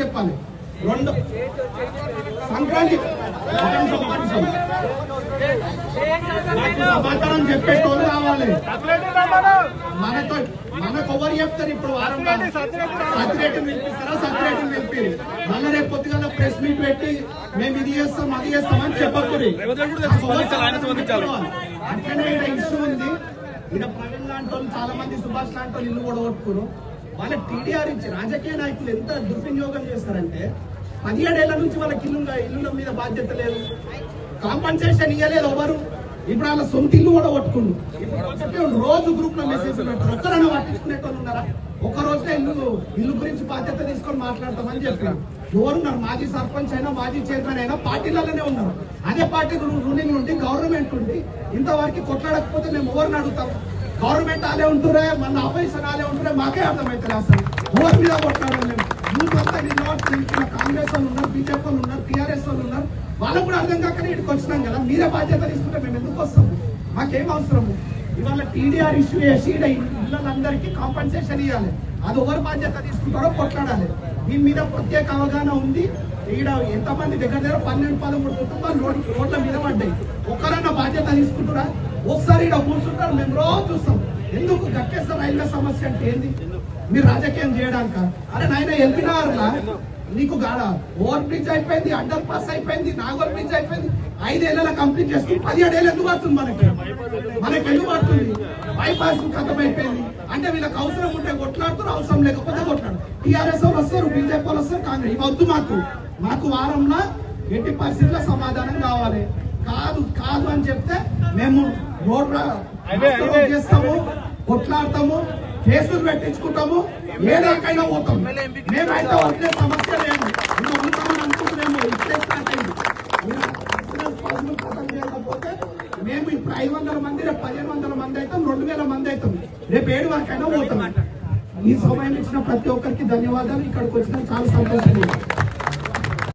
చెప్పాలి. రెండు సంక్రాంతి సమాచారం చెప్పేటోళ్ళు రావాలి. మనకు ఎవరు చెప్తారు? ఇప్పుడు వారం సత్యరేటుని పిలిపిస్తారా? సత్యరేటుని పిలిపి మళ్ళీ రేపు పొద్దుగా ప్రెస్ మీట్ పెట్టి మేము ఇది చేస్తాం అది చేస్తామని చెప్పకూడదు. అట్లనే ఇక్కడ ఇష్యూ ఉంది. ఇక్కడ ప్రవీణ్ లాంటి వాళ్ళు చాలా మంది, సుభాష్ లాంటి వాళ్ళు ఇల్లు కూడా కొట్టుకున్నారు. వాళ్ళ టీడీఆర్ ఇచ్చి రాజకీయ నాయకులు ఎంత దుర్వినియోగం చేస్తారంటే 17 ఏళ్ల నుంచి వాళ్ళకి ఇల్లుల మీద బాధ్యత లేదు, కాంపన్సేషన్ ఇవ్వలేదు ఎవరు. ఇప్పుడు వాళ్ళ సొంత ఇల్లు కూడా కొట్టుకుండు. రోజు గ్రూప్ లో మెసేజ్ పెట్టారు. ఒక్కరైనా పట్టించుకునేటోళ్ళు ఉన్నారా? ఒక్క రోజునే ఇల్లు గురించి బాధ్యత తీసుకొని మాట్లాడతామని చెప్పారు. ఎవరున్నారు? మాజీ సర్పంచ్ అయినా మాజీ చైర్మన్ అయినా పార్టీలలోనే ఉన్నారు. అదే పార్టీ రూలింగ్ నుండి గవర్నమెంట్ ఉండి ఇంతవరకు కొట్లాడకపోతే మేము ఎవరిని అడుగుతాం? గవర్నమెంట్ ఆలే ఉంటురే, మన ఆపోజిషన్ ఆలే ఉంటురే, మాకే అర్థమవుతుంది. అసలు ఎవరి మీద కొట్లాడడం లేదు. యూత్ అంతా కాంగ్రెస్ వాళ్ళు ఉన్నారు, బీజేపీ వాళ్ళు ఉన్నారు, టీఆర్ఎస్ వాళ్ళు ఉన్నారు. వాళ్ళకు కూడా అర్థం కాకనే ఇక్కడికి వచ్చినాం కదా. మీరే బాధ్యత తీసుకుంటే మేము ఎందుకు వస్తాము? మాకేం అవసరము? ఇవాళ టీడీఆర్ ఇష్యూ చేసి ఇళ్ళందరికీ కాంపన్సేషన్ ఇవ్వాలి. అది ఎవరు బాధ్యత తీసుకుంటారో కొట్లాడాలి. దీని మీద ప్రత్యేక అవగాహన ఉంది. ఈడ ఎంతమంది దగ్గర 12-13 కుటుంబాలు రోడ్ల మీద పడ్డాయి. ఒక్కరైనా బాధ్యత తీసుకుంటారా? ఒకసారి ఇక్కడ కూర్చుంటారు, మేము రోజు చూస్తాం. ఎందుకు గట్టేస్తా రైల్వే సమస్య అంటే ఏంది? మీరు రాజకీయం చేయడానిక? అరే నాయన ఎల్పినారులా నీకు గాడ ఓవర్ బ్రిడ్జ్ అయిపోయింది, అండర్ పాస్ అయిపోయింది, నాగోల్ బ్రిడ్జ్ అయిపోయింది. 5 ఏళ్ళ కంప్లీట్ చేసుకుని 17 ఏళ్ళు ఎందుకు పడుతుంది? మనకి ఎందుకు పడుతుంది? బైపాస్ ఖతం అయిపోయింది అంటే వీళ్ళకి అవసరం ఉంటే కొట్లాడుతారు, అవసరం లేకపోతే కొట్లాడు. టీఆర్ఎస్ వాళ్ళు వస్తారు, బీజేపీ వాళ్ళు వస్తారు, కాంగ్రెస్. ఇవి వద్దు మాకు వారంలో ఎట్టి పరిస్థితుల్లో సమాధానం కావాలి. కాదు అని చెప్తే మేము రోడ్డు చేస్తాము, కొట్లాడతాము, కేసులు పెట్టించుకుంటాము, ఏదాకైనా పోతాం. మేమైతే వదిలే సమస్య లేదు. మేము ఉంటామని అనుకుంటున్నాము. ఇప్పుడే స్టార్ట్ అయింది. చేయకపోతే మేము ఇప్పుడు 500 మంది, రేపు 1500 మంది అవుతాం, 2000 మంది అవుతాం, రేపు 7 వరకైనా పోతాం. ఈ సమయం ఇచ్చిన ప్రతి ఒక్కరికి ధన్యవాదాలు. ఇక్కడికి వచ్చిన చాలా సంతోషంగా